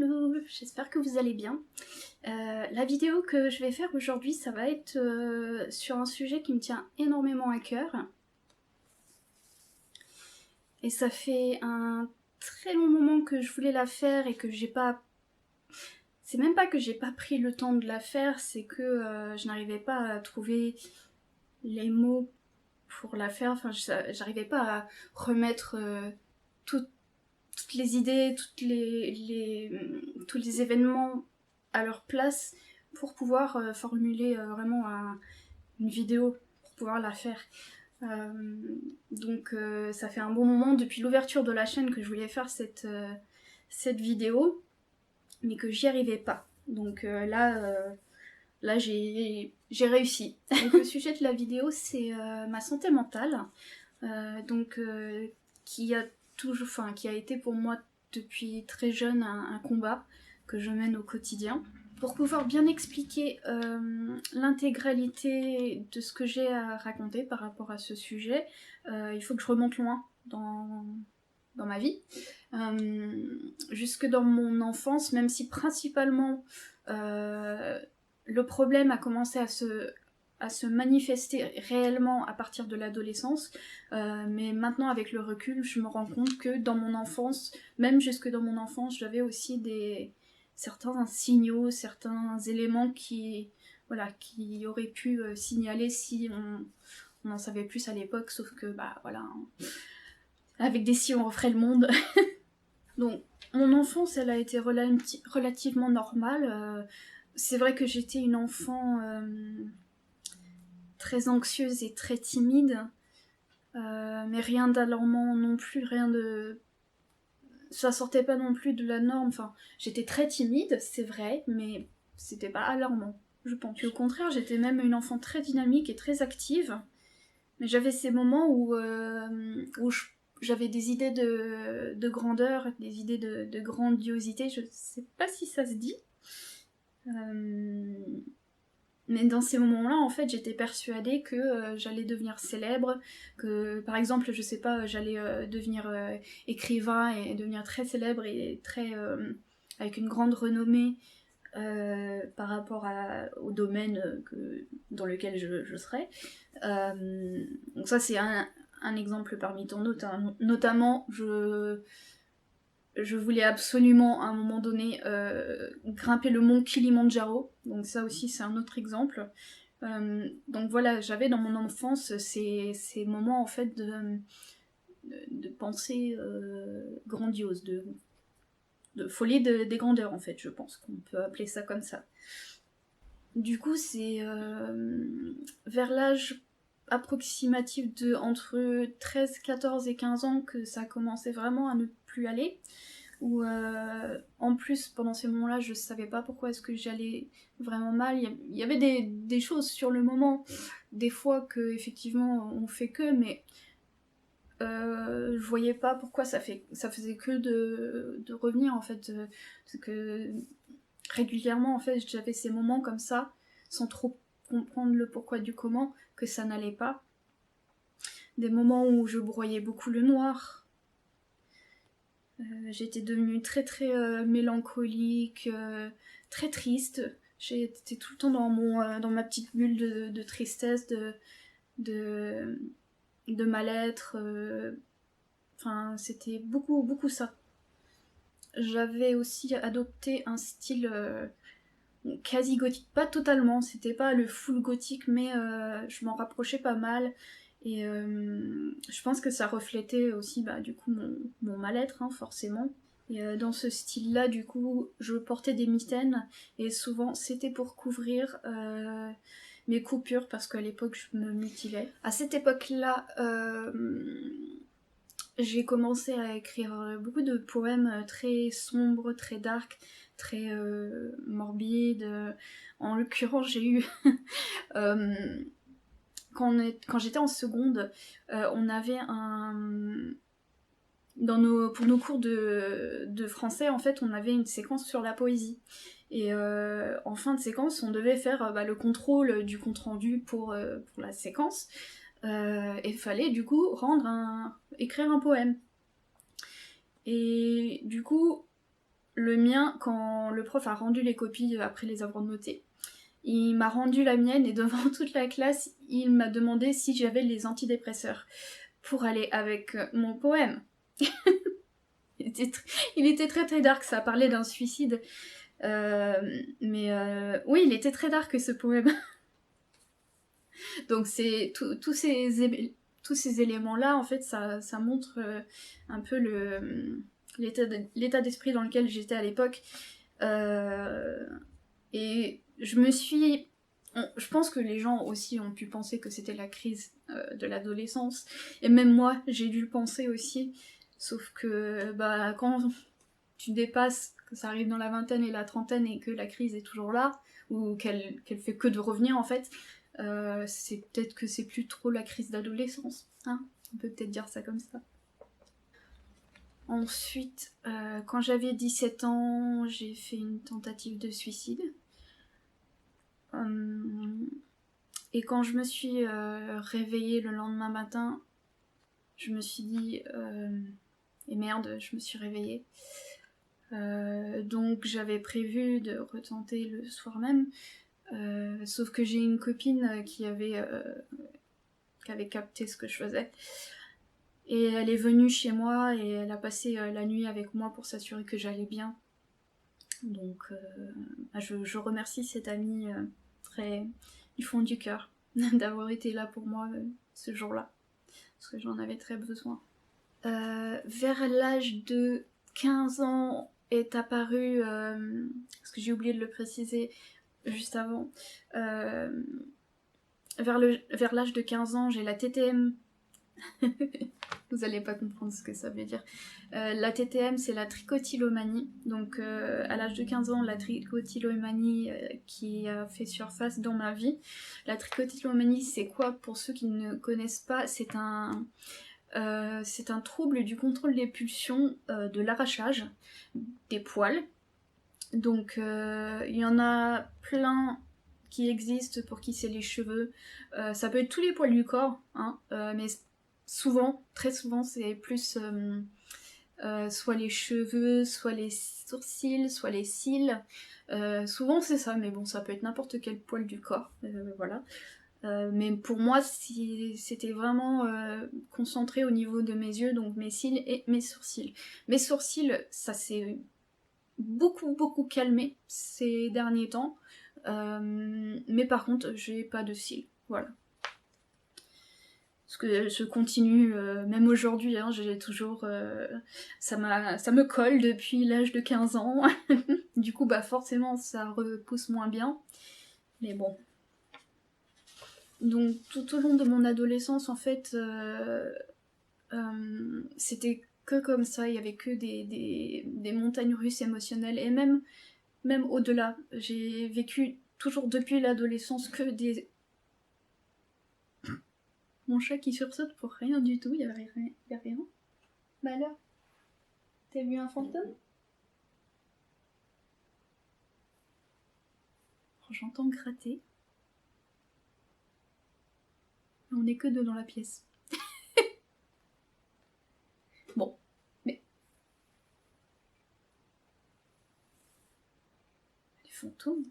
Hello, j'espère que vous allez bien. La vidéo que je vais faire aujourd'hui, ça va être sur un sujet qui me tient énormément à cœur. Et ça fait un très long moment que je voulais la faire et que j'ai pas... C'est même pas que j'ai pas pris le temps de la faire, c'est que je n'arrivais pas à trouver les mots pour la faire. Enfin, j'arrivais pas à remettre toutes les idées, tous les événements à leur place pour pouvoir formuler vraiment une vidéo, pour pouvoir la faire. Donc ça fait un bon moment depuis l'ouverture de la chaîne que je voulais faire cette vidéo, mais que j'y arrivais pas. Donc là j'ai réussi. Donc le sujet de la vidéo, c'est ma santé mentale, qui a qui a été pour moi depuis très jeune un combat que je mène au quotidien. Pour pouvoir bien expliquer l'intégralité de ce que j'ai à raconter par rapport à ce sujet, il faut que je remonte loin dans ma vie, jusque dans mon enfance, même si principalement le problème a commencé à se manifester réellement à partir de l'adolescence, mais maintenant avec le recul, je me rends compte que dans mon enfance, même jusque dans mon enfance, j'avais aussi certains signaux, certains éléments qui auraient pu signaler si on en savait plus à l'époque, sauf que avec des si on referait le monde. Donc mon enfance, elle a été relativement normale. C'est vrai que j'étais une enfant très anxieuse et très timide, mais rien d'alarmant non plus, ça sortait pas non plus de la norme. Enfin, j'étais très timide, c'est vrai, mais c'était pas alarmant, je pense. Puis au contraire, j'étais même une enfant très dynamique et très active, mais j'avais ces moments où j'avais des idées de grandeur, des idées de grandiosité, je sais pas si ça se dit. Mais dans ces moments-là, en fait, j'étais persuadée que j'allais devenir célèbre, que, par exemple, je sais pas, j'allais devenir écrivain et devenir très célèbre et très avec une grande renommée par rapport au domaine dans lequel je serais. Donc ça, c'est un exemple parmi tant d'autres. Hein. Notamment, je voulais absolument à un moment donné grimper le mont Kilimandjaro, donc ça aussi c'est un autre exemple. Donc voilà, j'avais dans mon enfance ces moments en fait de pensée grandiose, de folie des grandeurs en fait, je pense qu'on peut appeler ça comme ça. Du coup c'est vers l'âge approximatif de entre 13, 14 et 15 ans que ça a commencé vraiment à ne plus aller. Où en plus pendant ces moments-là je savais pas pourquoi est-ce que j'allais vraiment mal. Il y avait des choses sur le moment, des fois que effectivement on fait que, mais je voyais pas pourquoi ça faisait que de revenir en fait, parce que régulièrement en fait j'avais ces moments comme ça sans trop comprendre le pourquoi du comment, que ça n'allait pas, des moments où je broyais beaucoup le noir. J'étais devenue très très mélancolique, très triste. J'étais tout le temps dans ma petite bulle de tristesse, de mal-être. Enfin, c'était beaucoup, beaucoup ça. J'avais aussi adopté un style quasi gothique. Pas totalement, c'était pas le full gothique, mais je m'en rapprochais pas mal. Et je pense que ça reflétait aussi du coup mon mal-être, hein, forcément. Et dans ce style-là, du coup, je portais des mitaines et souvent c'était pour couvrir mes coupures parce qu'à l'époque je me mutilais. À cette époque-là, j'ai commencé à écrire beaucoup de poèmes très sombres, très dark, très morbides. En l'occurrence, j'ai eu quand j'étais en seconde, on avait pour nos cours de français, en fait, on avait une séquence sur la poésie. Et en fin de séquence, on devait faire le contrôle du compte-rendu pour la séquence. Et il fallait du coup écrire un poème. Et du coup, le mien, quand le prof a rendu les copies après les avoir notées, il m'a rendu la mienne et devant toute la classe, il m'a demandé si j'avais les antidépresseurs pour aller avec mon poème. Il était très très dark, ça parlait d'un suicide. Oui, il était très dark ce poème. Donc c'est tous ces éléments-là, en fait, ça montre un peu l'état d'esprit dans lequel j'étais à l'époque. Et je pense que les gens aussi ont pu penser que c'était la crise de l'adolescence. Et même moi, j'ai dû le penser aussi. Sauf que quand tu dépasses, que ça arrive dans la vingtaine et la trentaine et que la crise est toujours là, ou qu'elle fait que de revenir en fait, c'est peut-être que c'est plus trop la crise d'adolescence. Hein, on peut peut-être dire ça comme ça. Ensuite, quand j'avais 17 ans, j'ai fait une tentative de suicide. Et quand je me suis réveillée le lendemain matin, je me suis dit et merde, je me suis réveillée. Donc j'avais prévu de retenter le soir même, sauf que j'ai une copine qui avait capté ce que je faisais. Et elle est venue chez moi et elle a passé la nuit avec moi pour s'assurer que j'allais bien. Donc je remercie cette amie très du fond du cœur d'avoir été là pour moi ce jour-là, parce que j'en avais très besoin. Vers l'âge de 15 ans est apparu, parce que j'ai oublié de le préciser juste avant, vers l'âge de 15 ans, j'ai la TTM. Vous allez pas comprendre ce que ça veut dire. La TTM, c'est la trichotillomanie. Donc, à l'âge de 15 ans, la trichotillomanie qui a fait surface dans ma vie. La trichotillomanie, c'est quoi? Pour ceux qui ne connaissent pas, c'est un trouble du contrôle des pulsions, de l'arrachage des poils. Donc, il y en a plein qui existent pour qui c'est les cheveux. Ça peut être tous les poils du corps, hein, mais souvent, très souvent, c'est plus soit les cheveux, soit les sourcils, soit les cils. Souvent c'est ça, mais bon, ça peut être n'importe quel poil du corps, voilà. Mais pour moi, c'était vraiment concentré au niveau de mes yeux, donc mes cils et mes sourcils. Mes sourcils, ça s'est beaucoup calmé ces derniers temps, mais par contre, j'ai pas de cils, voilà. Parce que je continue, même aujourd'hui, hein, j'ai toujours... ça me colle depuis l'âge de 15 ans. Du coup, forcément, ça repousse moins bien. Mais bon. Donc, tout au long de mon adolescence, en fait, c'était que comme ça. Il y avait que des montagnes russes émotionnelles. Et même au-delà, j'ai vécu toujours depuis l'adolescence que des... Mon chat qui sursaute pour rien du tout, il y a rien. Bah alors, t'as vu un fantôme? J'entends gratter. On n'est que deux dans la pièce. Bon, mais... Les fantômes?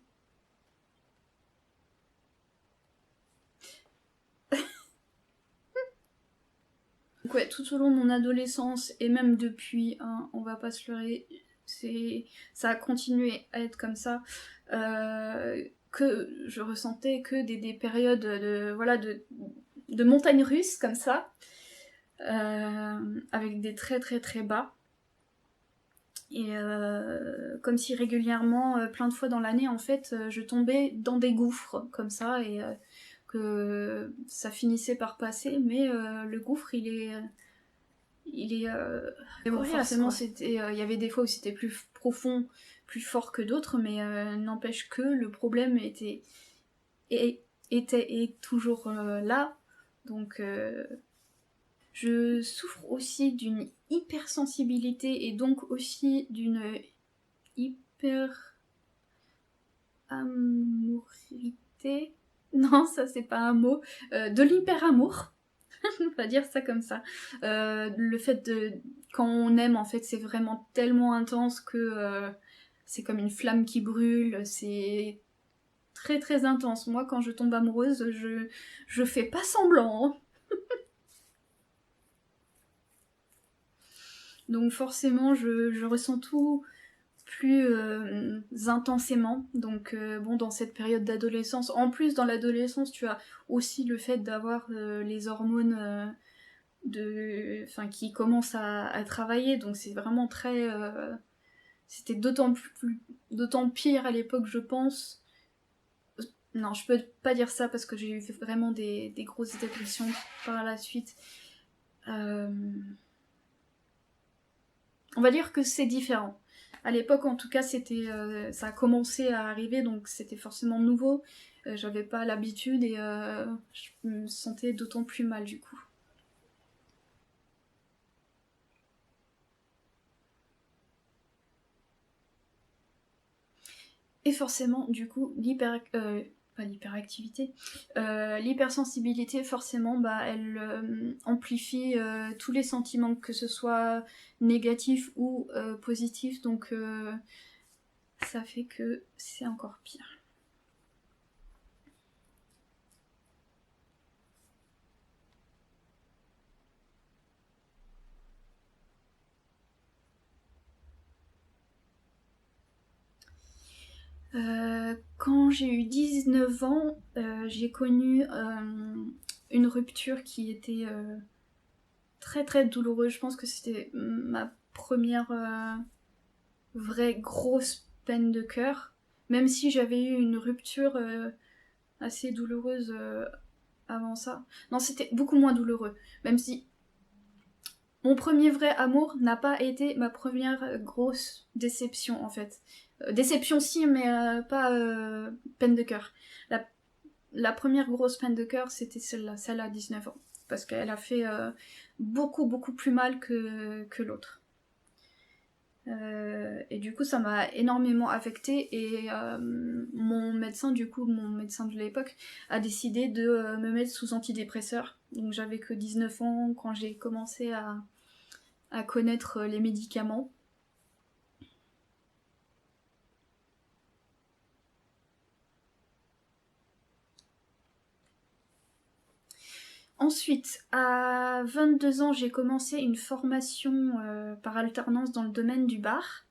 Donc ouais, tout au long de mon adolescence, et même depuis, hein, on va pas se leurrer, ça a continué à être comme ça, que je ressentais que des périodes de montagnes russes comme ça, avec des très bas. Et comme si régulièrement, plein de fois dans l'année, en fait, je tombais dans des gouffres comme ça, et que ça finissait par passer, mais le gouffre, il est bon, forcément, il y avait des fois où c'était plus profond, plus fort que d'autres, mais n'empêche que le problème était toujours là. Donc je souffre aussi d'une hypersensibilité et donc aussi d'une hyper amourité. Non, ça c'est pas un mot. De l'hyperamour. On va dire ça comme ça. Le fait quand on aime, en fait, c'est vraiment tellement intense que c'est comme une flamme qui brûle, c'est très très intense. Moi, quand je tombe amoureuse, je fais pas semblant, hein. Donc forcément, je ressens tout plus intensément. Donc bon, dans cette période d'adolescence, en plus dans l'adolescence, tu as aussi le fait d'avoir les hormones qui commencent à travailler. Donc c'est vraiment très... c'était d'autant pire à l'époque, je pense. Non, je peux pas dire ça parce que j'ai eu vraiment des grosses dépressions par la suite. On va dire que c'est différent. À l'époque, en tout cas, ça a commencé à arriver, donc c'était forcément nouveau. J'avais pas l'habitude et je me sentais d'autant plus mal du coup. Et forcément, du coup, pas l'hyperactivité, l'hypersensibilité, forcément, bah, elle amplifie tous les sentiments, que ce soit négatifs ou positifs, donc ça fait que c'est encore pire. Quand j'ai eu 19 ans, j'ai connu une rupture qui était très très douloureuse. Je pense que c'était ma première vraie grosse peine de cœur. Même si j'avais eu une rupture assez douloureuse avant ça. Non, c'était beaucoup moins douloureux. Même si mon premier vrai amour n'a pas été ma première grosse déception en fait. Déception si, mais pas peine de cœur. La, la première grosse peine de cœur, c'était celle-là, celle à 19 ans. Parce qu'elle a fait beaucoup, beaucoup plus mal que l'autre. Et du coup, ça m'a énormément affectée et mon médecin de l'époque, a décidé de me mettre sous antidépresseur. Donc j'avais que 19 ans quand j'ai commencé à connaître les médicaments. Ensuite, à 22 ans, j'ai commencé une formation par alternance dans le domaine du bar.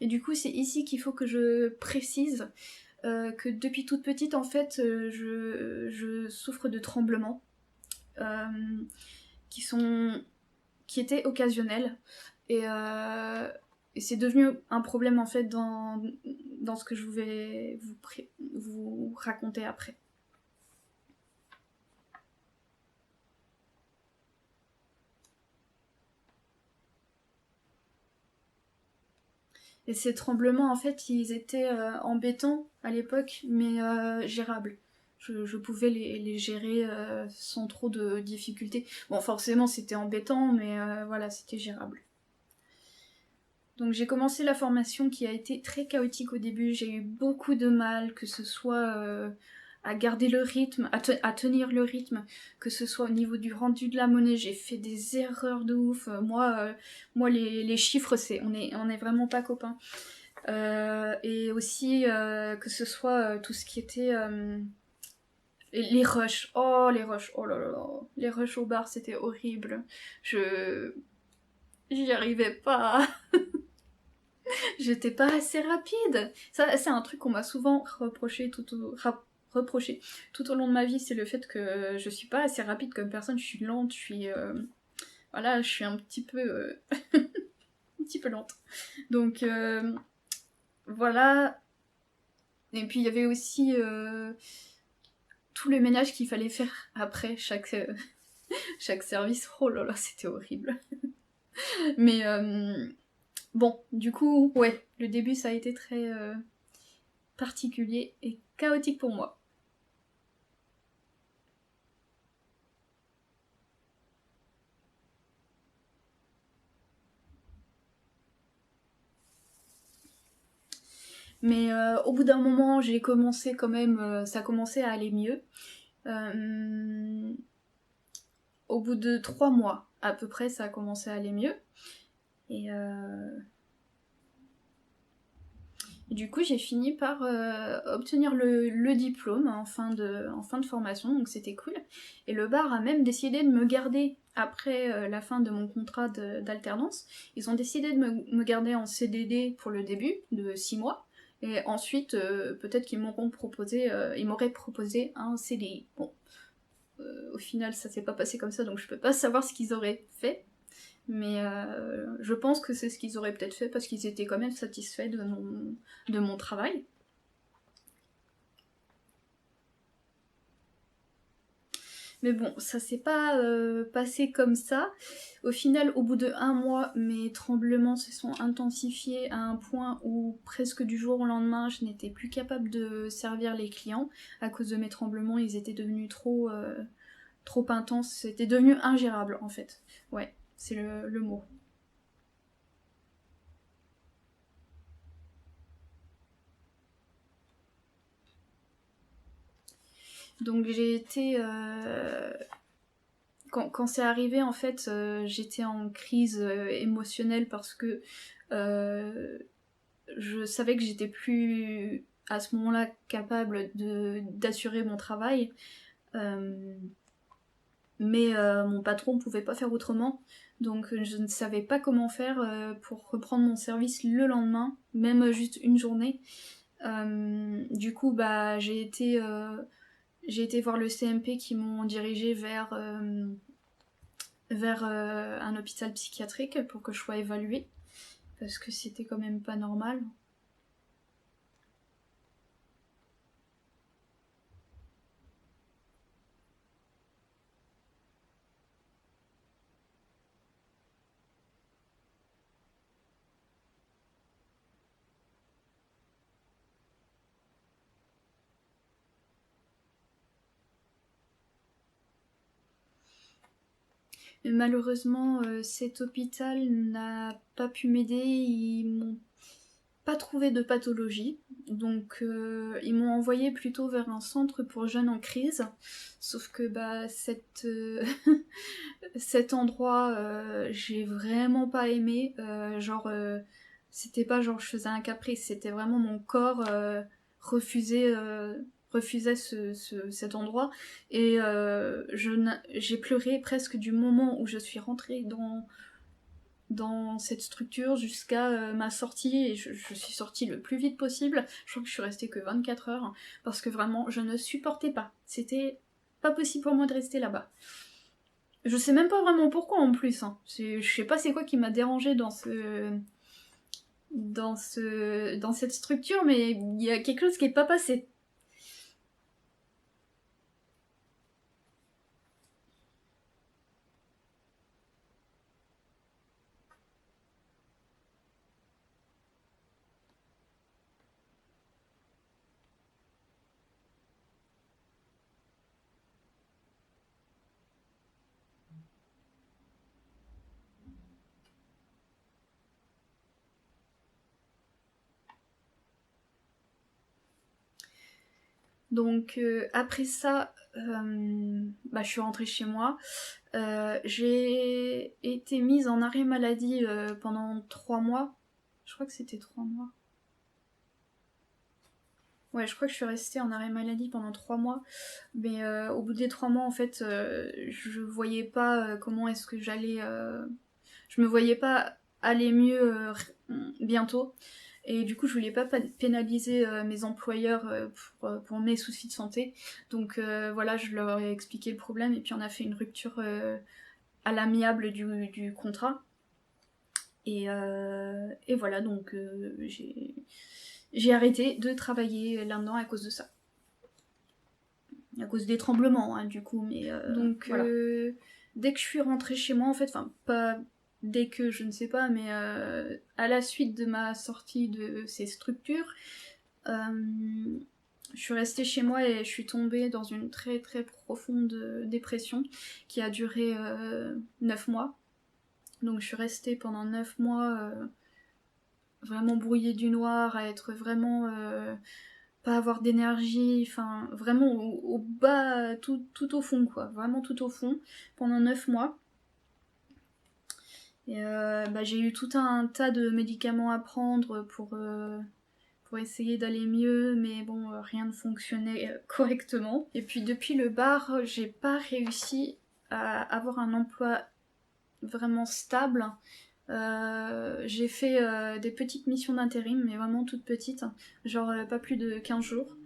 Et du coup, c'est ici qu'il faut que je précise que depuis toute petite, en fait, je souffre de tremblements euh, qui sont qui étaient occasionnels. Et c'est devenu un problème en fait dans ce que je vais vous raconter après. Et ces tremblements, en fait, ils étaient embêtants à l'époque, mais gérables. Je pouvais les gérer sans trop de difficultés. Bon, forcément, c'était embêtant, mais voilà, c'était gérable. Donc j'ai commencé la formation qui a été très chaotique au début. J'ai eu beaucoup de mal, que ce soit à garder le rythme, à tenir le rythme, que ce soit au niveau du rendu de la monnaie. J'ai fait des erreurs de ouf. Moi les chiffres, on est vraiment pas copains. Et aussi que ce soit tout ce qui était les rushs. Oh les rushs, oh là là là. Les rushs au bar, c'était horrible. J'y arrivais pas. J'étais pas assez rapide. Ça, c'est un truc qu'on m'a souvent reproché tout au long de ma vie, c'est le fait que je suis pas assez rapide comme personne, je suis lente, voilà, je suis un petit peu un petit peu lente. Donc voilà. Et puis il y avait aussi tout le ménage qu'il fallait faire après chaque service. Oh là là, c'était horrible. Mais bon, du coup, ouais, le début ça a été très particulier et chaotique pour moi. Mais au bout d'un moment, j'ai commencé quand même, ça commençait à aller mieux. Au bout de 3 mois, à peu près, ça a commencé à aller mieux. Et du coup, j'ai fini par obtenir le diplôme en fin de formation, donc c'était cool. Et le bar a même décidé de me garder après la fin de mon contrat d'alternance. Ils ont décidé de me garder en CDD pour le début, de 6 mois. Et ensuite, peut-être qu'ils m'auraient proposé un CDI. Bon, au final, ça s'est pas passé comme ça, donc je peux pas savoir ce qu'ils auraient fait. Mais je pense que c'est ce qu'ils auraient peut-être fait parce qu'ils étaient quand même satisfaits de mon travail. Mais bon, ça s'est pas passé comme ça. Au final, au bout de 1 mois, mes tremblements se sont intensifiés à un point où presque du jour au lendemain, je n'étais plus capable de servir les clients. À cause de mes tremblements, ils étaient devenus trop intenses. C'était devenu ingérable en fait. Ouais, c'est le mot. Donc j'ai été... quand c'est arrivé, en fait, j'étais en crise émotionnelle parce que je savais que j'étais plus à ce moment-là capable d'assurer mon travail. Euh, mais mon patron pouvait pas faire autrement. Donc je ne savais pas comment faire pour reprendre mon service le lendemain, même juste une journée. Du coup, bah, j'ai été voir le CMP qui m'ont dirigé vers un hôpital psychiatrique pour que je sois évaluée, parce que c'était quand même pas normal. Mais malheureusement, cet hôpital n'a pas pu m'aider, ils m'ont pas trouvé de pathologie, donc ils m'ont envoyé plutôt vers un centre pour jeunes en crise, sauf que bah cet endroit, j'ai vraiment pas aimé, c'était pas genre je faisais un caprice, c'était vraiment mon corps refusait, refusait cet endroit, et j'ai pleuré presque du moment où je suis rentrée dans cette structure jusqu'à ma sortie, et je suis sortie le plus vite possible. Je crois que je suis restée que 24 heures, parce que vraiment je ne supportais pas. C'était pas possible pour moi de rester là-bas. Je sais même pas vraiment pourquoi en plus. Hein. Je sais pas c'est quoi qui m'a dérangée dans cette structure, mais il y a quelque chose qui est pas passé. Donc après ça, bah, je suis rentrée chez moi. J'ai été mise en arrêt maladie pendant 3 mois. Je crois que c'était 3 mois. Ouais, je crois que je suis restée en arrêt maladie pendant 3 mois. Mais au bout des 3 mois, en fait, je voyais pas comment est-ce que j'allais... Je me voyais pas aller mieux bientôt. Et du coup, je voulais pas pénaliser mes employeurs pour mes soucis de santé. Donc voilà, je leur ai expliqué le problème et puis on a fait une rupture à l'amiable du contrat. Et voilà, donc j'ai arrêté de travailler là-dedans à cause de ça. À cause des tremblements, hein, du coup, mais donc voilà. Dès que je suis rentrée chez moi, en fait, enfin, pas dès que, je ne sais pas, mais à la suite de ma sortie de ces structures, je suis restée chez moi et je suis tombée dans une très très profonde dépression qui a duré 9 mois. Donc je suis restée pendant 9 mois vraiment brouillée du noir, à être vraiment pas avoir d'énergie, enfin vraiment au bas, tout au fond quoi, vraiment tout au fond, pendant 9 mois. Et j'ai eu tout un tas de médicaments à prendre pour essayer d'aller mieux, mais bon, rien ne fonctionnait correctement. Et puis depuis le bar, j'ai pas réussi à avoir un emploi vraiment stable. J'ai fait des petites missions d'intérim, mais vraiment toutes petites, genre pas plus de 15 jours.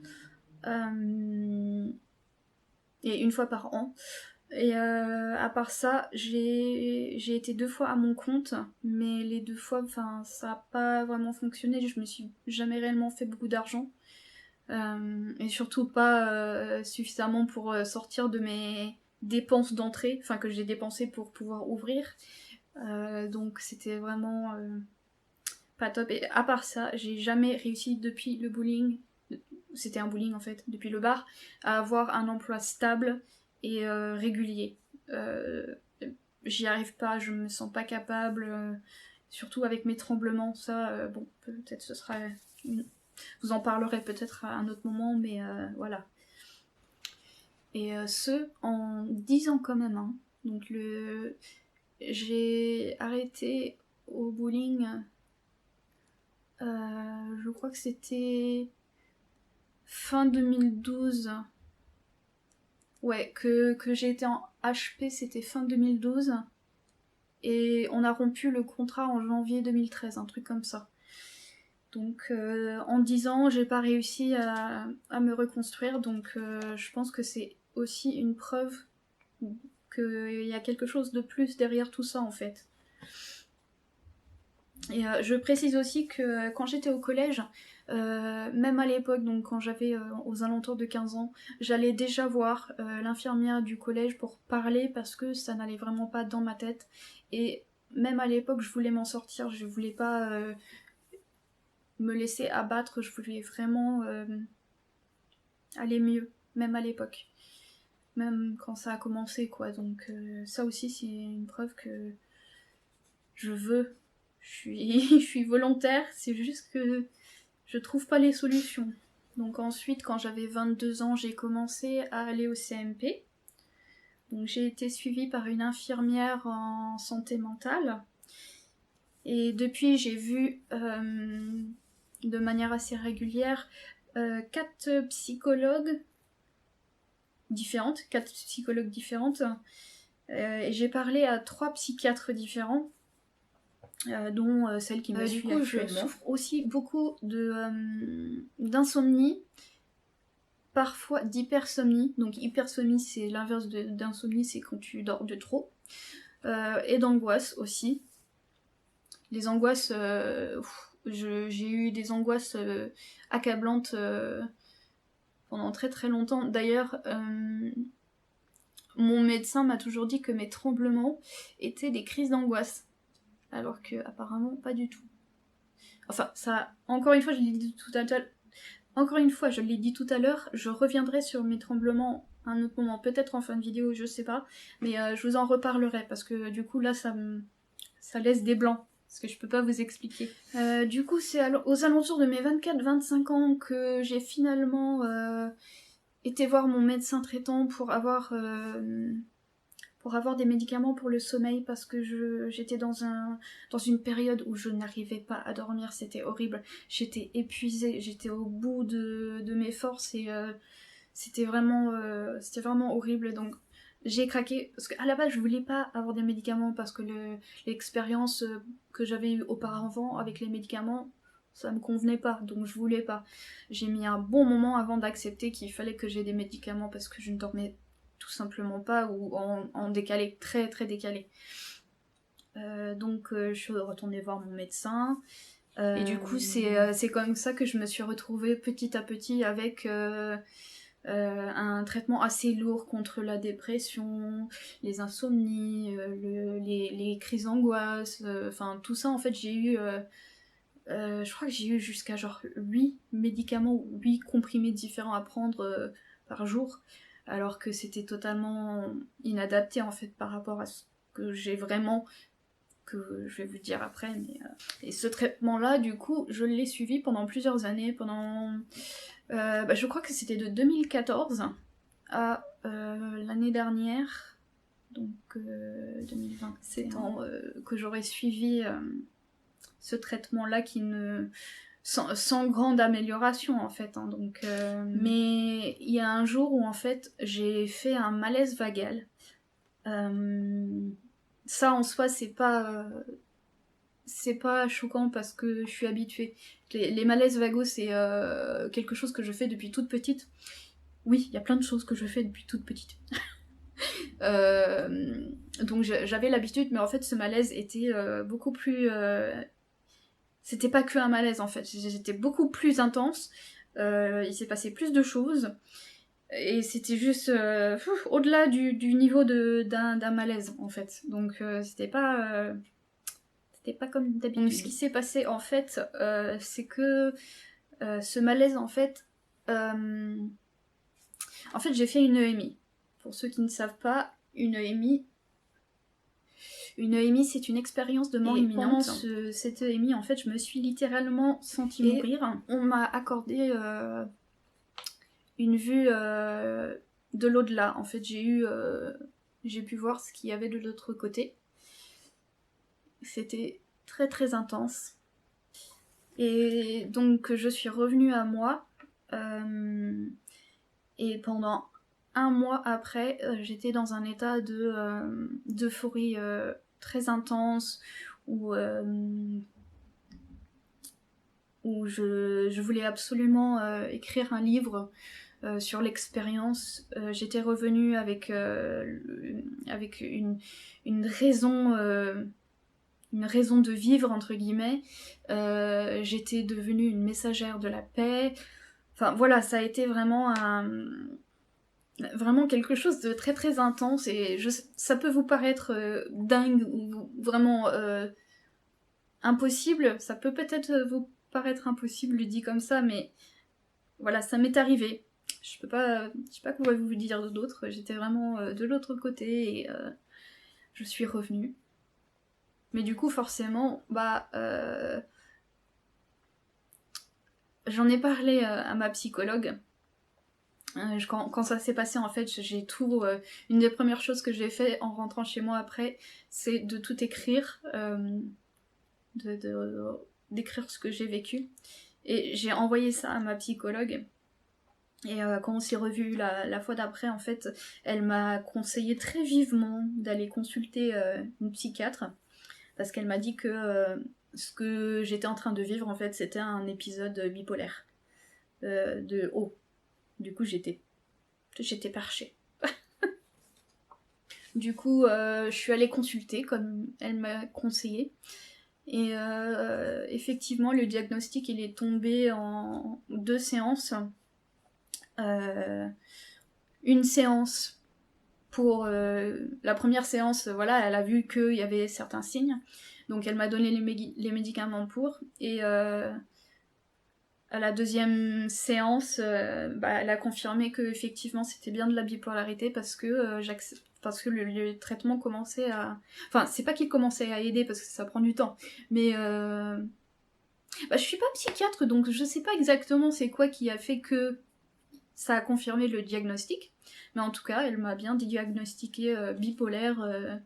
Et une fois par an. Et à part ça, j'ai été 2 fois à mon compte, mais les 2 fois, ça n'a pas vraiment fonctionné. Je me suis jamais réellement fait beaucoup d'argent. Et surtout pas suffisamment pour sortir de mes dépenses d'entrée, enfin que j'ai dépensé pour pouvoir ouvrir. Donc c'était vraiment pas top. Et à part ça, j'ai jamais réussi depuis le bowling, c'était un bowling en fait, depuis le bar, à avoir un emploi stable et régulier. J'y arrive pas, je me sens pas capable, surtout avec mes tremblements, ça, bon, peut-être ce sera... Vous en parlerez peut-être à un autre moment, mais voilà. Et ce, en 10 ans quand même, hein. Donc j'ai arrêté au bowling, je crois que c'était fin 2012. Ouais, que j'ai été en HP, c'était fin 2012. Et on a rompu le contrat en janvier 2013, un truc comme ça. Donc en 10 ans, j'ai pas réussi à me reconstruire. Donc je pense que c'est aussi une preuve qu'il y a quelque chose de plus derrière tout ça en fait. Et je précise aussi que quand j'étais au collège, même à l'époque, donc quand j'avais aux alentours de 15 ans, j'allais déjà voir l'infirmière du collège pour parler parce que ça n'allait vraiment pas dans ma tête. Et même à l'époque, je voulais m'en sortir, je voulais pas me laisser abattre, je voulais vraiment aller mieux, même à l'époque. Même quand ça a commencé, quoi. Donc ça aussi, c'est une preuve que je veux. Je suis volontaire, c'est juste que je trouve pas les solutions. Donc ensuite, quand j'avais 22 ans, j'ai commencé à aller au CMP. Donc j'ai été suivie par une infirmière en santé mentale. Et depuis, j'ai vu de manière assez régulière 4 psychologues différentes. Et j'ai parlé à 3 psychiatres différents. Dont celle qui me suit actuellement. Du coup, je souffre aussi beaucoup d'insomnie, parfois d'hypersomnie. Donc hypersomnie, c'est l'inverse d'insomnie, c'est quand tu dors de trop. Et d'angoisse aussi. Les angoisses, j'ai eu des angoisses accablantes pendant très très longtemps. D'ailleurs, mon médecin m'a toujours dit que mes tremblements étaient des crises d'angoisse. Alors que apparemment pas du tout. Enfin, ça, encore une fois, je l'ai dit tout à l'heure, je reviendrai sur mes tremblements à un autre moment, peut-être en fin de vidéo, je sais pas, mais je vous en reparlerai, parce que du coup, là, ça laisse des blancs, parce que je peux pas vous expliquer. Du coup, c'est aux alentours de mes 24-25 ans que j'ai finalement été voir mon médecin traitant pour avoir des médicaments pour le sommeil parce que j'étais dans une période où je n'arrivais pas à dormir, c'était horrible. J'étais épuisée, j'étais au bout de mes forces et c'était vraiment horrible. Donc j'ai craqué parce qu'à la base je voulais pas avoir des médicaments parce que l'expérience que j'avais eue auparavant avec les médicaments, ça me convenait pas, donc je voulais pas. J'ai mis un bon moment avant d'accepter qu'il fallait que j'ai des médicaments parce que je ne dormais tout simplement pas, ou en décalé, très très décalé. Donc je suis retournée voir mon médecin. Et du coup, c'est comme ça que je me suis retrouvée petit à petit avec un traitement assez lourd contre la dépression, les insomnies, les crises d'angoisse, enfin tout ça en fait j'ai eu... je crois que j'ai eu jusqu'à genre 8 médicaments ou 8 comprimés différents à prendre par jour, alors que c'était totalement inadapté en fait par rapport à ce que j'ai vraiment, que je vais vous dire après. Mais, et ce traitement-là, du coup, je l'ai suivi pendant plusieurs années, pendant Je crois que c'était de 2014 à l'année dernière, donc 2020, c'est que j'aurais suivi ce traitement-là qui ne... sans grande amélioration en fait. Hein, donc, mais il y a un jour où en fait j'ai fait un malaise vagal. Ça en soi c'est pas choquant parce que je suis habituée. Les malaises vagaux c'est quelque chose que je fais depuis toute petite. Oui, il y a plein de choses que je fais depuis toute petite. Donc j'avais l'habitude, mais en fait ce malaise était beaucoup plus... C'était pas que un malaise en fait, c'était beaucoup plus intense. Il s'est passé plus de choses. Et c'était juste au-delà du niveau d'un malaise en fait. Donc c'était pas comme d'habitude. Donc ce qui s'est passé en fait, c'est que ce malaise en fait j'ai fait une EMI. Pour ceux qui ne savent pas, une EMI, c'est une expérience de mort imminente. Pendant cette EMI, en fait, je me suis littéralement sentie mourir. On m'a accordé une vue de l'au-delà. En fait, j'ai pu voir ce qu'il y avait de l'autre côté. C'était très très intense. Et donc, je suis revenue à moi. Et pendant un mois après, j'étais dans un état d'euphorie très intense où je voulais absolument écrire un livre sur l'expérience. J'étais revenue avec une raison de vivre entre guillemets. J'étais devenue une messagère de la paix. Enfin voilà, ça a été vraiment quelque chose de très très intense et ça peut vous paraître dingue ou vraiment impossible, ça peut peut-être vous paraître impossible dit comme ça, mais voilà, ça m'est arrivé. Je sais pas quoi vous dire d'autre, j'étais vraiment de l'autre côté et je suis revenue. Mais du coup forcément, j'en ai parlé à ma psychologue. Quand ça s'est passé, en fait, j'ai tout... une des premières choses que j'ai fait en rentrant chez moi après, c'est de tout écrire, d'écrire ce que j'ai vécu. Et j'ai envoyé ça à ma psychologue. Et quand on s'est revus la fois d'après, en fait, elle m'a conseillé très vivement d'aller consulter une psychiatre. Parce qu'elle m'a dit que ce que j'étais en train de vivre, en fait, c'était un épisode bipolaire. De haut. Du coup, j'étais perchée. Du coup, je suis allée consulter comme elle m'a conseillé. Et effectivement, le diagnostic, il est tombé en 2 séances. Une séance pour... la première séance, voilà, elle a vu qu'il y avait certains signes. Donc elle m'a donné les médicaments pour. Et à la deuxième séance, elle a confirmé que effectivement c'était bien de la bipolarité parce que le traitement commençait à... Enfin, c'est pas qu'il commençait à aider parce que ça prend du temps, mais je suis pas psychiatre donc je sais pas exactement c'est quoi qui a fait que ça a confirmé le diagnostic, mais en tout cas elle m'a bien diagnostiqué bipolaire,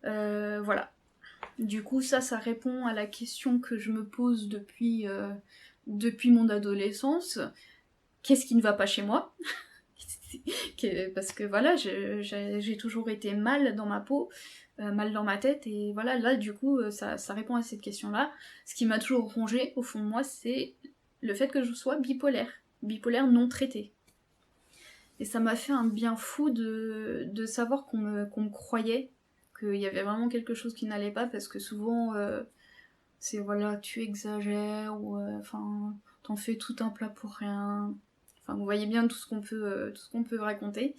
voilà. Du coup ça répond à la question que je me pose depuis mon adolescence. Qu'est-ce qui ne va pas chez moi? Parce que voilà, j'ai toujours été mal dans ma peau, mal dans ma tête, et voilà, là du coup ça répond à cette question-là. Ce qui m'a toujours rongé au fond de moi, c'est le fait que je sois bipolaire non traité. Et ça m'a fait un bien fou de savoir qu'on me croyait, qu'il y avait vraiment quelque chose qui n'allait pas, parce que souvent c'est voilà, tu exagères, ou enfin, t'en fais tout un plat pour rien. Enfin, vous voyez bien tout ce qu'on peut raconter.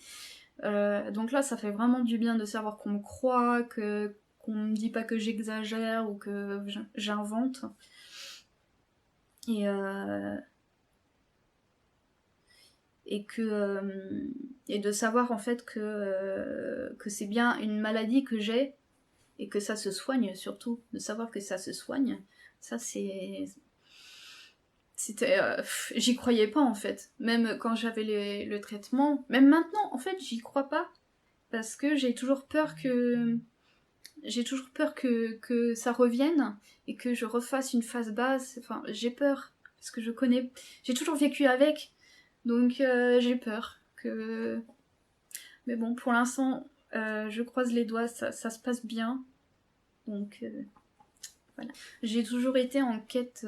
Donc là, ça fait vraiment du bien de savoir qu'on me croit, qu'on me dit pas que j'exagère ou que j'invente. Et de savoir en fait que c'est bien une maladie que j'ai et que ça se soigne surtout, de savoir que ça se soigne, ça c'est j'y croyais pas en fait. Même quand j'avais le traitement, même maintenant, en fait, j'y crois pas. Parce que j'ai toujours peur que... que ça revienne et que je refasse une phase basse. Enfin, j'ai peur. Parce que j'ai toujours vécu avec. Donc j'ai peur que... Mais bon, pour l'instant, je croise les doigts, ça se passe bien. Donc voilà. J'ai toujours été en quête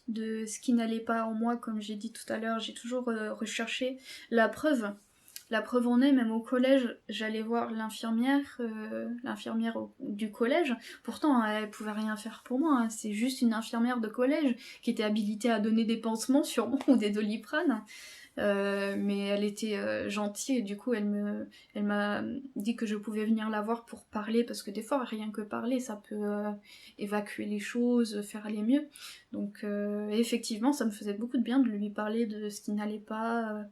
de ce qui n'allait pas en moi, comme j'ai dit tout à l'heure. J'ai toujours recherché la preuve. La preuve en est, même au collège, j'allais voir l'infirmière du collège. Pourtant, elle pouvait rien faire pour moi. Hein. C'est juste une infirmière de collège qui était habilitée à donner des pansements sûrement ou des Doliprane. Mais elle était gentille et du coup elle m'a dit que je pouvais venir la voir pour parler parce que des fois rien que parler ça peut évacuer les choses, faire aller mieux. Donc effectivement ça me faisait beaucoup de bien de lui parler de ce qui n'allait pas.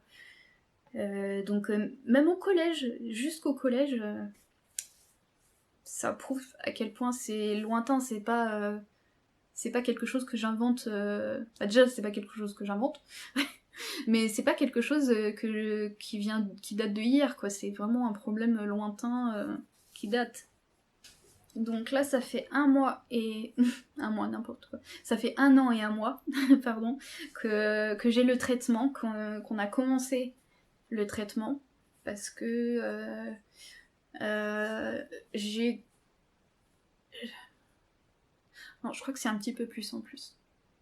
Donc même au collège, jusqu'au collège, ça prouve à quel point c'est lointain, c'est pas quelque chose que j'invente. Bah déjà c'est pas quelque chose que j'invente. Mais c'est pas quelque chose qui date de hier, quoi. C'est vraiment un problème lointain qui date. Donc là, ça fait un mois et... un mois, n'importe quoi. Ça fait 1 an et 1 mois, pardon, que j'ai le traitement, qu'on a commencé le traitement. Parce que j'ai... Non, je crois que c'est un petit peu plus en plus.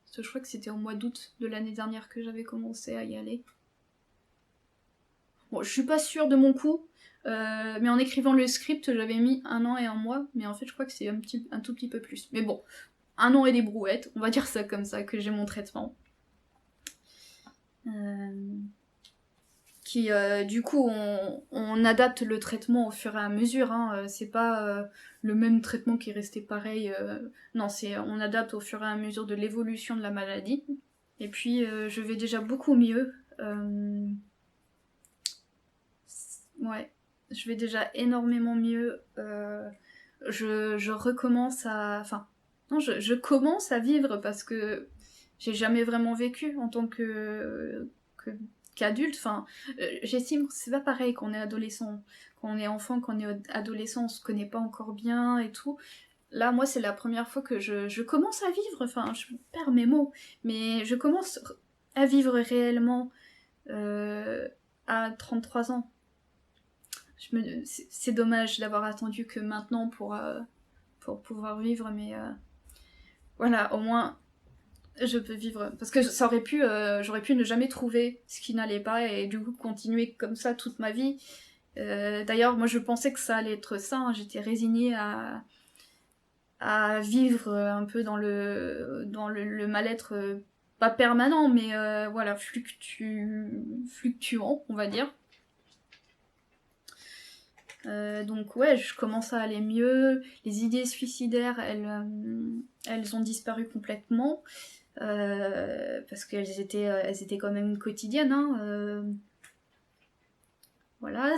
Parce que je crois que c'était au mois d'août de l'année dernière que j'avais commencé à y aller. Bon, je suis pas sûre de mon coup, mais en écrivant le script, j'avais mis 1 an et 1 mois, mais en fait, je crois que c'est un tout petit peu plus. Mais bon, 1 an et des brouettes, on va dire ça comme ça, que j'ai mon traitement. Du coup, on adapte le traitement au fur et à mesure, hein. C'est pas le même traitement qui est resté pareil. Non, on adapte au fur et à mesure de l'évolution de la maladie. Et puis, je vais déjà beaucoup mieux. Ouais, je vais déjà énormément mieux. Je recommence à... Enfin, non, je commence à vivre parce que j'ai jamais vraiment vécu en tant qu'adulte. Enfin, j'estime que c'est pas pareil quand on est adolescent. Quand on est enfant, quand on est adolescent, on se connaît pas encore bien et tout. Là, moi, c'est la première fois que je commence à vivre. Enfin, je perds mes mots. Mais je commence à vivre réellement à 33 ans. C'est dommage d'avoir attendu que maintenant pour pouvoir vivre, mais voilà, au moins je peux vivre. Parce que j'aurais pu ne jamais trouver ce qui n'allait pas et du coup continuer comme ça toute ma vie. D'ailleurs, moi je pensais que ça allait être ça, hein. J'étais résignée à vivre un peu dans le mal-être, pas permanent, mais voilà, fluctuant, on va dire. Donc ouais, je commence à aller mieux. Les idées suicidaires, elles ont disparu complètement. Parce qu'elles étaient quand même quotidiennes. Hein, voilà,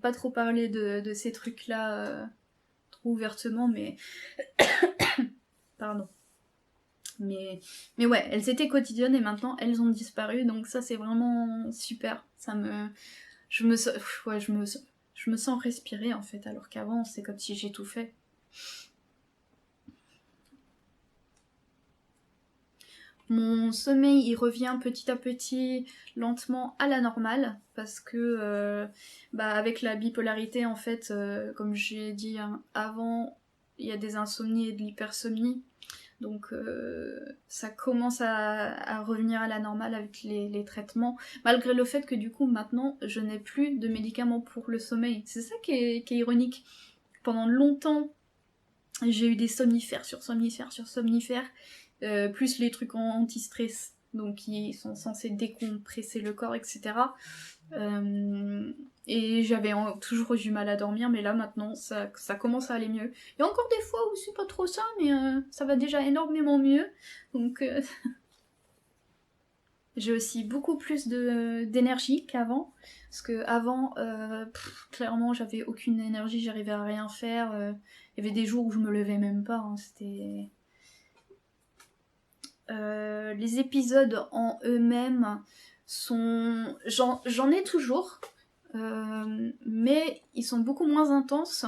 pas trop parler de ces trucs-là trop ouvertement, mais... Pardon. Mais ouais, elles étaient quotidiennes et maintenant elles ont disparu, donc ça c'est vraiment super. Je me sens respirer en fait, alors qu'avant c'est comme si j'étouffais. Mon sommeil il revient petit à petit, lentement à la normale, parce que avec la bipolarité en fait, comme j'ai dit hein, avant, il y a des insomnies et de l'hypersomnie. Donc ça commence à revenir à la normale avec les traitements, malgré le fait que du coup maintenant je n'ai plus de médicaments pour le sommeil. C'est ça qui est ironique. Pendant longtemps j'ai eu des somnifères sur somnifères sur somnifères, plus les trucs anti-stress, donc qui sont censés décompresser le corps, etc. Et j'avais toujours eu du mal à dormir, mais là maintenant ça commence à aller mieux. Il y a encore des fois où c'est pas trop ça, mais ça va déjà énormément mieux. Donc j'ai aussi beaucoup plus d'énergie qu'avant. Parce que avant, clairement j'avais aucune énergie, j'arrivais à rien faire. Il y avait des jours où je me levais même pas, hein, c'était... Les épisodes en eux-mêmes sont... J'en ai toujours, mais ils sont beaucoup moins intenses.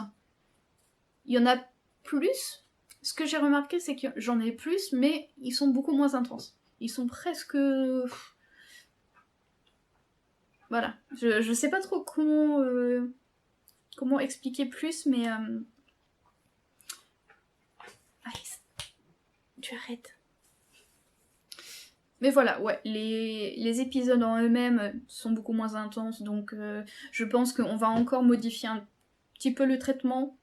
Il y en a plus. Ce que j'ai remarqué, c'est que j'en ai plus, mais ils sont beaucoup moins intenses. Ils sont presque... Voilà. Je sais pas trop comment expliquer plus, mais... Alice, tu arrêtes. Mais voilà, ouais, les épisodes en eux-mêmes sont beaucoup moins intenses, donc je pense qu'on va encore modifier un petit peu le traitement,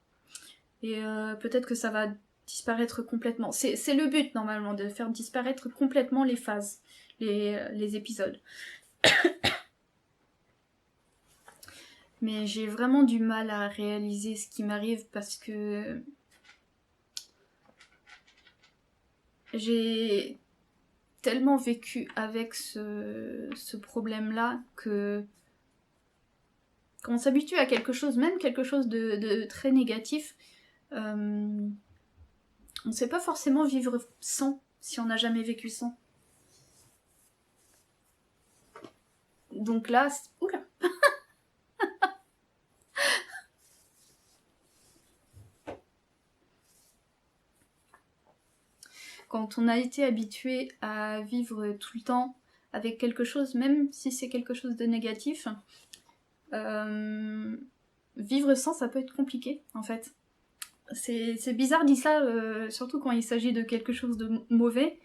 et peut-être que ça va disparaître complètement. C'est le but, normalement, de faire disparaître complètement les phases, les épisodes. Mais j'ai vraiment du mal à réaliser ce qui m'arrive, parce que j'ai tellement vécu avec ce problème-là que quand on s'habitue à quelque chose, même quelque chose de très négatif, on ne sait pas forcément vivre sans, si on n'a jamais vécu sans. Donc là, oula. Quand on a été habitué à vivre tout le temps avec quelque chose, même si c'est quelque chose de négatif, vivre sans, ça peut être compliqué, en fait. C'est bizarre dit ça, surtout quand il s'agit de quelque chose de mauvais.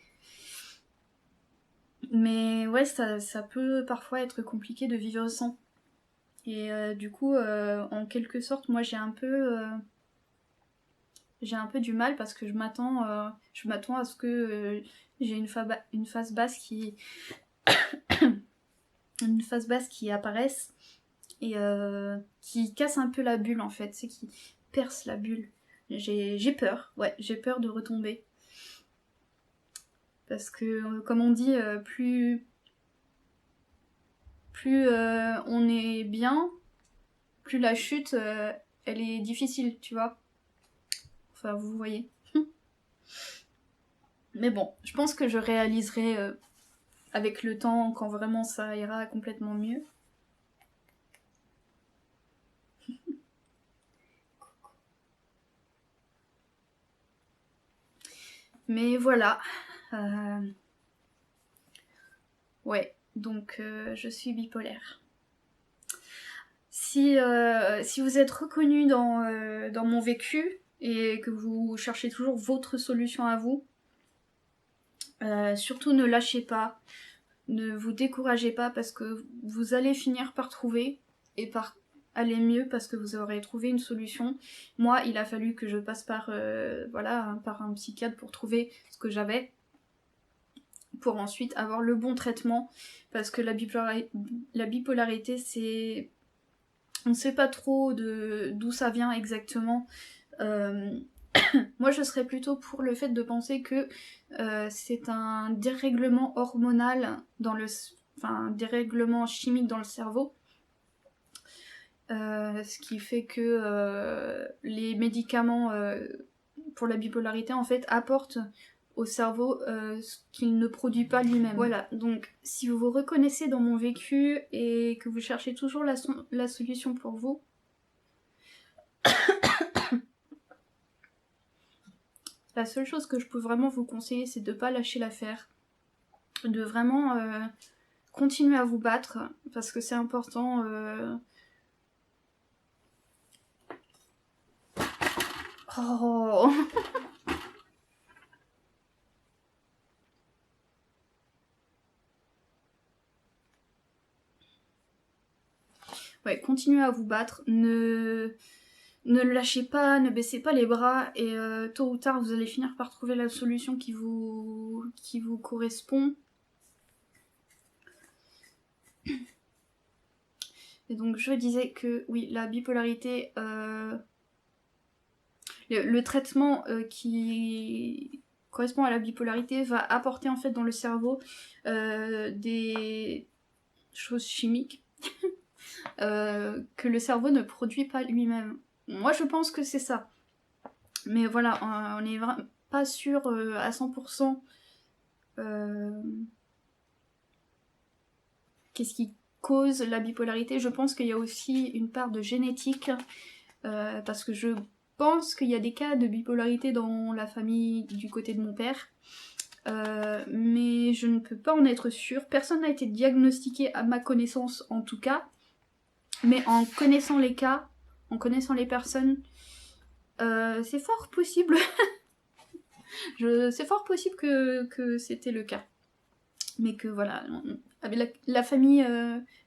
Mais ouais, ça peut parfois être compliqué de vivre sans. Et du coup, en quelque sorte, moi j'ai un peu du mal parce que je m'attends à ce que j'ai une phase basse qui apparaisse et qui casse un peu la bulle en fait, c'est qui perce la bulle. J'ai peur, ouais, j'ai peur de retomber. Parce que, comme on dit, plus on est bien, plus la chute, elle est difficile, tu vois. Enfin, vous voyez. Mais bon, je pense que je réaliserai avec le temps, quand vraiment ça ira complètement mieux. Mais voilà. Ouais, donc je suis bipolaire. Si vous êtes reconnu dans mon vécu et que vous cherchez toujours votre solution à vous, surtout ne lâchez pas, ne vous découragez pas parce que vous allez finir par trouver et par aller mieux parce que vous aurez trouvé une solution. Moi, il a fallu que je passe par un psychiatre pour trouver ce que j'avais, pour ensuite avoir le bon traitement, parce que la bipolarité, c'est... On ne sait pas trop d'où ça vient exactement. Moi, je serais plutôt pour le fait de penser que c'est un dérèglement hormonal un dérèglement chimique dans le cerveau. Ce qui fait que les médicaments pour la bipolarité, en fait, apportent au cerveau ce qu'il ne produit pas lui-même. Voilà, donc si vous vous reconnaissez dans mon vécu et que vous cherchez toujours la solution pour vous, la seule chose que je peux vraiment vous conseiller, c'est de ne pas lâcher l'affaire, de vraiment continuer à vous battre, parce que c'est important. Oh. Ouais, continuez à vous battre, ne le lâchez pas, ne baissez pas les bras, et tôt ou tard vous allez finir par trouver la solution qui vous correspond. Et donc je disais que oui, la bipolarité, le traitement qui correspond à la bipolarité va apporter en fait dans le cerveau des choses chimiques que le cerveau ne produit pas lui-même. Moi je pense que c'est ça. Mais voilà, on n'est pas sûr à 100% Qu'est-ce qui cause la bipolarité? Je pense qu'il y a aussi une part de génétique, parce que je pense qu'il y a des cas de bipolarité dans la famille du côté de mon père, mais je ne peux pas en être sûre. Personne n'a été diagnostiqué à ma connaissance en tout cas, mais en connaissant les cas, en connaissant les personnes, c'est fort possible. C'est fort possible que c'était le cas. Mais que voilà, avec la famille,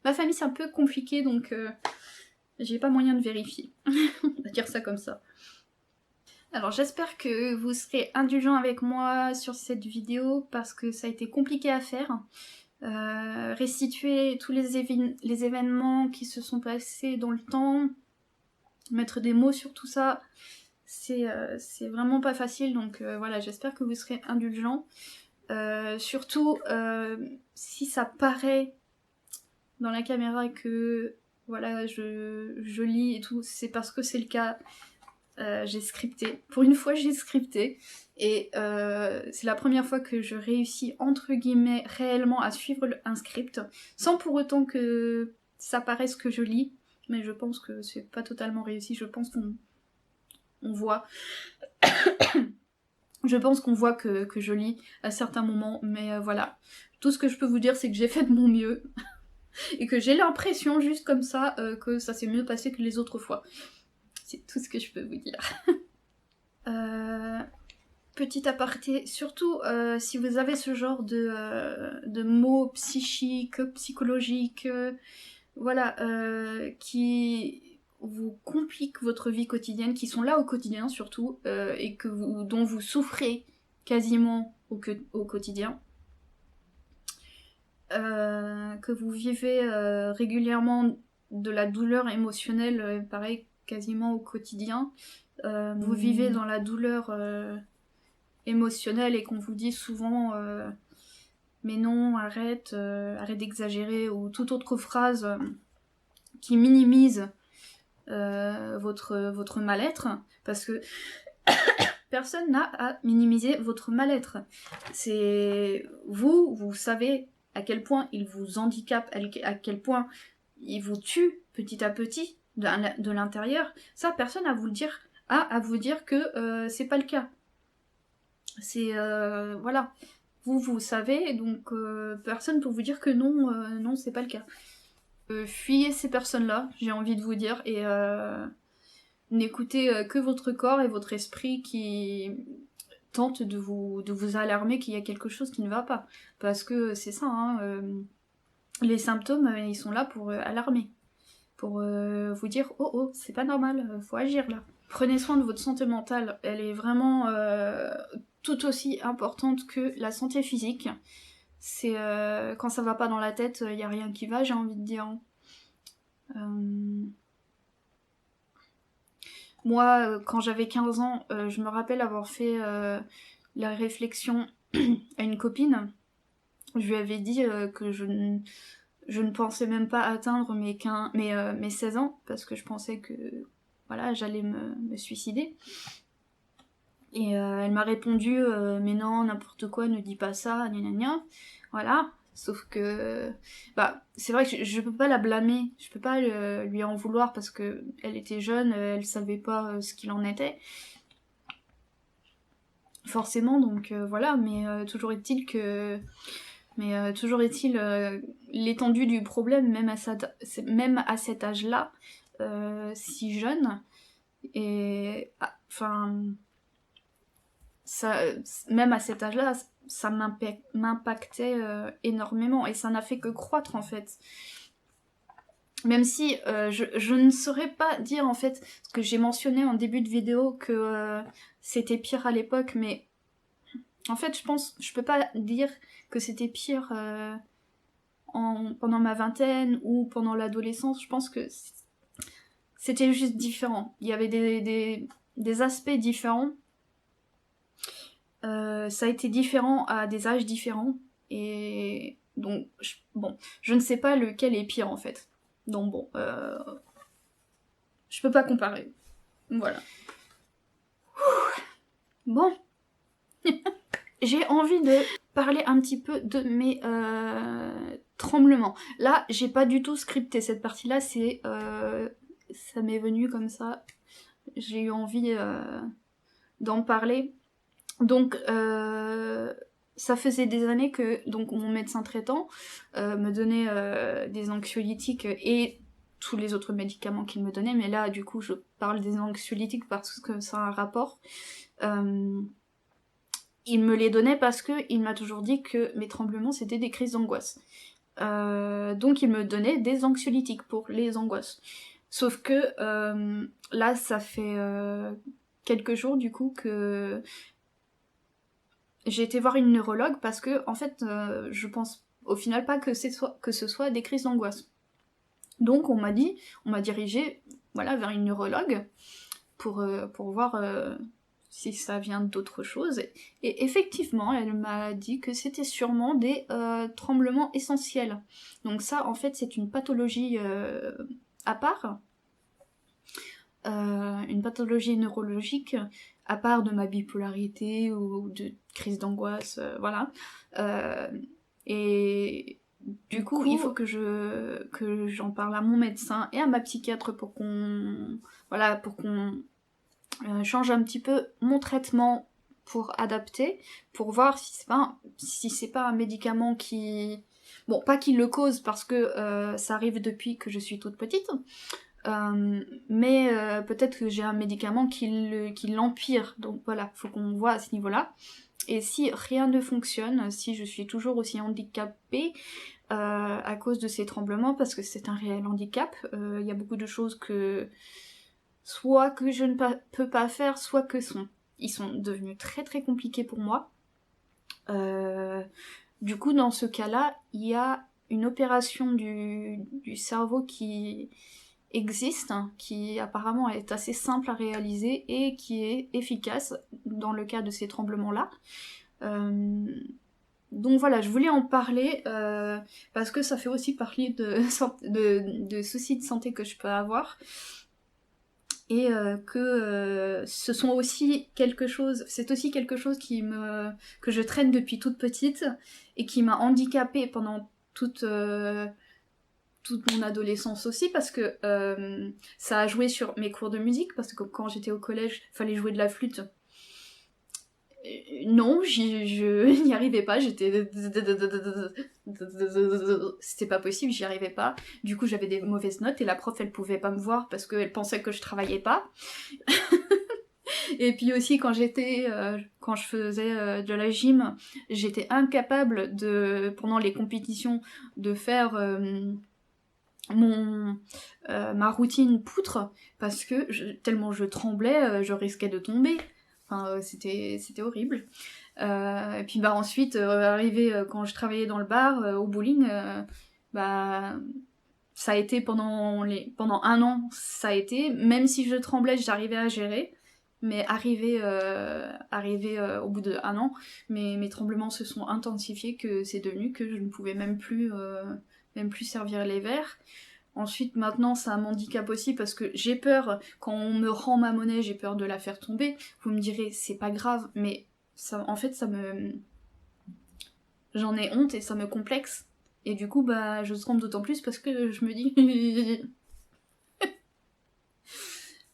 ma famille c'est un peu compliqué, donc j'ai pas moyen de vérifier. On va dire ça comme ça. Alors j'espère que vous serez indulgents avec moi sur cette vidéo, parce que ça a été compliqué à faire. Restituer tous les événements qui se sont passés dans le temps, mettre des mots sur tout ça, c'est vraiment pas facile, donc voilà, j'espère que vous serez indulgents. Surtout si ça paraît dans la caméra que voilà, je lis et tout, c'est parce que c'est le cas. J'ai scripté. Pour une fois, j'ai scripté. Et c'est la première fois que je réussis, entre guillemets, réellement à suivre un script, sans pour autant que ça paraisse que je lis. Mais je pense que c'est pas totalement réussi. Je pense qu'on voit... Je pense qu'on voit que je lis à certains moments. Mais voilà. Tout ce que je peux vous dire, c'est que j'ai fait de mon mieux. Et que j'ai l'impression, juste comme ça, que ça s'est mieux passé que les autres fois. C'est tout ce que je peux vous dire. Petit aparté, surtout si vous avez ce genre de mots psychiques, psychologiques, voilà, qui vous compliquent votre vie quotidienne, qui sont là au quotidien surtout, et dont vous souffrez quasiment au quotidien, que vous vivez régulièrement de la douleur émotionnelle, pareil, quasiment au quotidien, vous vivez dans la douleur émotionnelle et qu'on vous dit souvent mais non, arrête, arrête d'exagérer, ou toute autre phrase qui minimise votre mal-être, parce que personne n'a à minimiser votre mal-être. C'est vous savez à quel point il vous handicape, à quel point il vous tue petit à petit de l'intérieur. Ça, personne à vous le dire, à vous dire que c'est pas le cas. C'est voilà, vous savez, donc personne pour vous dire que non, non, c'est pas le cas. Fuyez ces personnes-là, j'ai envie de vous dire, et n'écoutez que votre corps et votre esprit qui tente de vous alarmer qu'il y a quelque chose qui ne va pas. Parce que c'est ça, hein, les symptômes, ils sont là pour alarmer. Pour vous dire, oh oh, c'est pas normal, faut agir là. Prenez soin de votre santé mentale, elle est vraiment tout aussi importante que la santé physique. C'est quand ça va pas dans la tête, y a rien qui va, j'ai envie de dire. Moi, quand j'avais 15 ans, je me rappelle avoir fait la réflexion à une copine. Je lui avais dit que je ne pensais même pas atteindre mes 16 ans, parce que je pensais que voilà, j'allais me suicider. Et elle m'a répondu mais non, n'importe quoi, ne dis pas ça, gna gna gna. Voilà, sauf que bah c'est vrai que je peux pas la blâmer, je peux pas lui en vouloir, parce que elle était jeune, elle savait pas ce qu'il en était. Forcément, donc voilà, mais toujours est-il que toujours est-il l'étendue du problème, même à cet âge-là, si jeune, et enfin ça, même à cet âge-là, ça m'impactait énormément, et ça n'a fait que croître en fait. Même si je ne saurais pas dire en fait, ce que j'ai mentionné en début de vidéo, que c'était pire à l'époque, mais en fait je peux pas dire que c'était pire pendant ma vingtaine ou pendant l'adolescence. Je pense que c'était juste différent. Il y avait des aspects différents. Ça a été différent à des âges différents, et donc bon, je ne sais pas lequel est pire en fait. Donc bon, je peux pas comparer. Voilà. Bon. j'ai envie de parler un petit peu de mes tremblements. Là, j'ai pas du tout scripté cette partie-là, ça m'est venu comme ça. J'ai eu envie d'en parler. Donc, ça faisait des années que donc mon médecin traitant me donnait des anxiolytiques et tous les autres médicaments qu'il me donnait, mais là, du coup, je parle des anxiolytiques parce que ça a un rapport. Il me les donnait parce qu'il m'a toujours dit que mes tremblements, c'était des crises d'angoisse. Donc, il me donnait des anxiolytiques pour les angoisses. Sauf que là, ça fait quelques jours, du coup, que j'ai été voir une neurologue parce que, en fait, je pense au final pas que ce soit des crises d'angoisse. Donc, on m'a dirigé, voilà, vers une neurologue pour voir si ça vient d'autre chose. Et effectivement, elle m'a dit que c'était sûrement des tremblements essentiels. Donc ça, en fait, c'est une pathologie à part, une pathologie neurologique à part de ma bipolarité ou de crise d'angoisse, voilà. Et du coup, il faut que j'en parle à mon médecin et à ma psychiatre pour qu'on change un petit peu mon traitement pour adapter, pour voir si c'est pas un médicament qui... Bon, pas qu'il le cause parce que ça arrive depuis que je suis toute petite, mais peut-être que j'ai un médicament qui l'empire, donc voilà, faut qu'on voit à ce niveau-là. Et si rien ne fonctionne, si je suis toujours aussi handicapée à cause de ces tremblements, parce que c'est un réel handicap, il y a beaucoup de choses soit que je ne peux pas faire, soit ils sont devenus très très compliqués pour moi. Du coup, dans ce cas-là, il y a une opération du cerveau qui existe, hein, qui apparemment est assez simple à réaliser et qui est efficace dans le cas de ces tremblements-là. Donc voilà, je voulais en parler parce que ça fait aussi partie de soucis de santé que je peux avoir. Et c'est aussi quelque chose que je traîne depuis toute petite et qui m'a handicapée pendant toute mon adolescence aussi, parce que ça a joué sur mes cours de musique, parce que quand j'étais au collège, il fallait jouer de la flûte. Non, je n'y arrivais pas, c'était pas possible, j'y arrivais pas. Du coup, j'avais des mauvaises notes et la prof, elle pouvait pas me voir parce qu'elle pensait que je travaillais pas. Et puis aussi, quand je faisais de la gym, j'étais incapable pendant les compétitions, de faire ma routine poutre, parce que tellement je tremblais, je risquais de tomber. Enfin, c'était horrible. Et puis ensuite, arrivé quand je travaillais dans le bar, au bowling, ça a été pendant un an, ça a été, même si je tremblais, j'arrivais à gérer. Mais arrivé au bout d'un an, mes tremblements se sont intensifiés, que c'est devenu que je ne pouvais même plus servir les verres. Ensuite, maintenant, ça m'handicape aussi parce que j'ai peur, quand on me rend ma monnaie, j'ai peur de la faire tomber. Vous me direz, c'est pas grave, mais en fait, j'en ai honte et ça me complexe. Et du coup, je tremble d'autant plus parce que je me dis...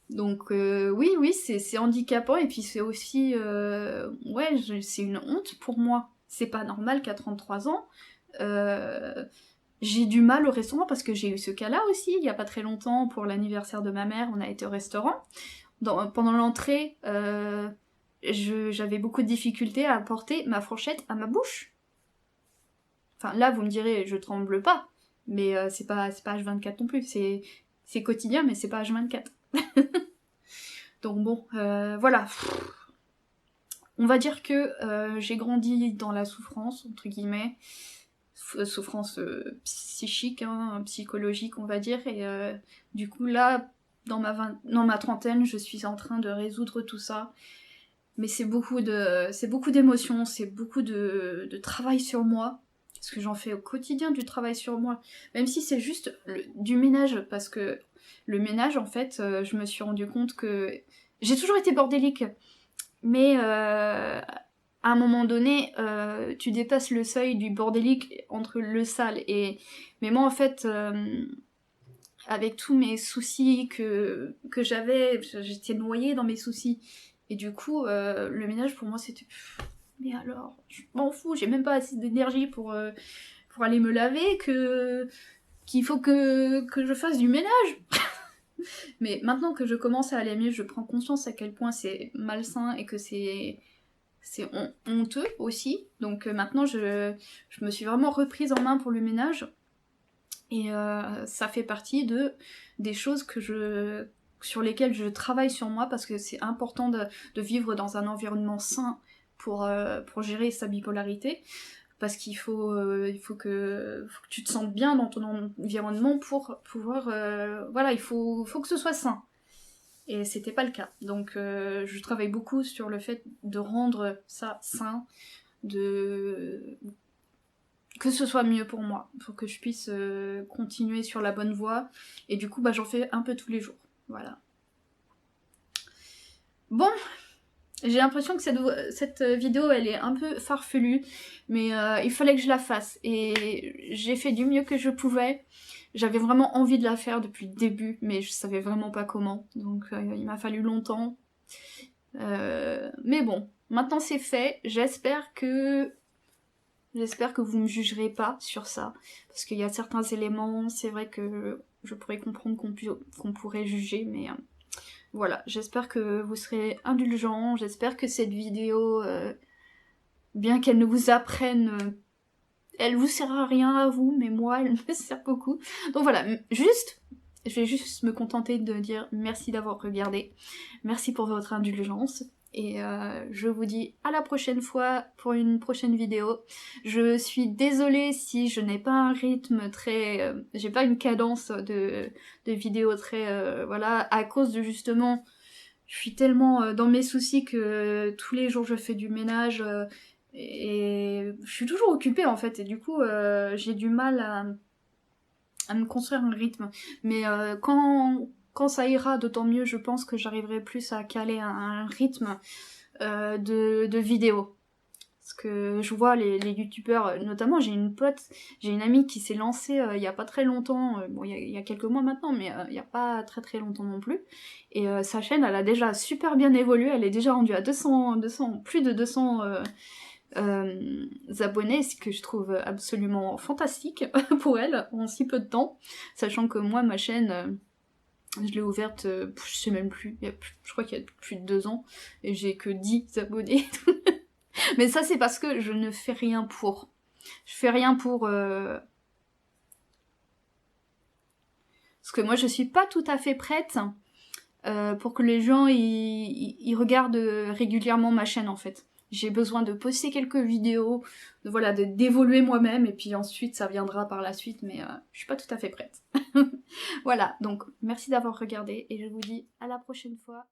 Donc oui, c'est handicapant, et puis c'est aussi... c'est une honte pour moi. C'est pas normal qu'à 33 ans... J'ai du mal au restaurant parce que j'ai eu ce cas-là aussi, il y a pas très longtemps, pour l'anniversaire de ma mère, on a été au restaurant. Pendant l'entrée, j'avais beaucoup de difficultés à porter ma fourchette à ma bouche. Enfin là, vous me direz, je tremble pas, mais c'est pas H24 non plus, c'est quotidien, mais c'est pas H24. Donc bon, voilà. On va dire que j'ai grandi dans la souffrance, entre guillemets, souffrance psychique, hein, psychologique, on va dire, et du coup là, dans ma trentaine, je suis en train de résoudre tout ça, mais c'est beaucoup d'émotions, c'est beaucoup de travail sur moi, parce que j'en fais au quotidien du travail sur moi, même si c'est juste du ménage, parce que le ménage, en fait, je me suis rendu compte que j'ai toujours été bordélique, mais à à un moment donné, tu dépasses le seuil du bordélique entre le sale et... Mais moi, en fait, avec tous mes soucis que j'avais, j'étais noyée dans mes soucis. Et du coup, le ménage, pour moi, c'était... Mais alors, je m'en fous, j'ai même pas assez d'énergie pour aller me laver, qu'il faut que je fasse du ménage. Mais maintenant que je commence à aller mieux, je prends conscience à quel point c'est malsain et que c'est honteux aussi. Donc maintenant, je me suis vraiment reprise en main pour le ménage. Et ça fait partie des choses sur lesquelles je travaille sur moi, parce que c'est important de vivre dans un environnement sain pour gérer sa bipolarité. Parce qu'il faut que tu te sentes bien dans ton environnement pour pouvoir... voilà, il faut que ce soit sain. Et c'était pas le cas. Donc je travaille beaucoup sur le fait de rendre ça sain, que ce soit mieux pour moi, pour que je puisse continuer sur la bonne voie. Et du coup, j'en fais un peu tous les jours. Voilà. Bon, j'ai l'impression que cette vidéo, elle est un peu farfelue, mais il fallait que je la fasse. Et j'ai fait du mieux que je pouvais. J'avais vraiment envie de la faire depuis le début, mais je savais vraiment pas comment. Donc il m'a fallu longtemps. Mais bon, maintenant c'est fait. J'espère que vous me jugerez pas sur ça. Parce qu'il y a certains éléments, c'est vrai que je pourrais comprendre qu'on pourrait juger, mais... voilà, j'espère que vous serez indulgents, j'espère que cette vidéo, bien qu'elle ne vous apprenne, elle vous sert à rien à vous, mais moi, elle me sert beaucoup. Donc voilà, je vais juste me contenter de dire merci d'avoir regardé, merci pour votre indulgence, et je vous dis à la prochaine fois pour une prochaine vidéo. Je suis désolée si je n'ai pas un rythme très... j'ai pas une cadence de vidéo très... voilà, à cause de justement... Je suis tellement dans mes soucis que tous les jours je fais du ménage et je suis toujours occupée en fait, et du coup j'ai du mal à me construire un rythme. Mais quand ça ira, d'autant mieux, je pense que j'arriverai plus à caler un rythme de vidéos. Parce que je vois les youtubeurs, notamment j'ai une amie qui s'est lancée il y a pas très longtemps, bon il y a quelques mois maintenant, mais il y a pas très très longtemps non plus, et sa chaîne elle a déjà super bien évolué, elle est déjà rendue à plus de 200 abonnés, ce que je trouve absolument fantastique pour elle en si peu de temps, sachant que moi ma chaîne... je l'ai ouverte, je sais même plus, je crois qu'il y a plus de 2 ans, et j'ai que 10 abonnés. Mais ça c'est parce que je ne fais rien pour. Je fais rien pour... Parce que moi je suis pas tout à fait prête pour que les gens ils regardent régulièrement ma chaîne en fait. J'ai besoin de poster quelques vidéos, voilà, d'évoluer moi-même, et puis ensuite ça viendra par la suite, mais je suis pas tout à fait prête. Voilà, donc merci d'avoir regardé, et je vous dis à la prochaine fois.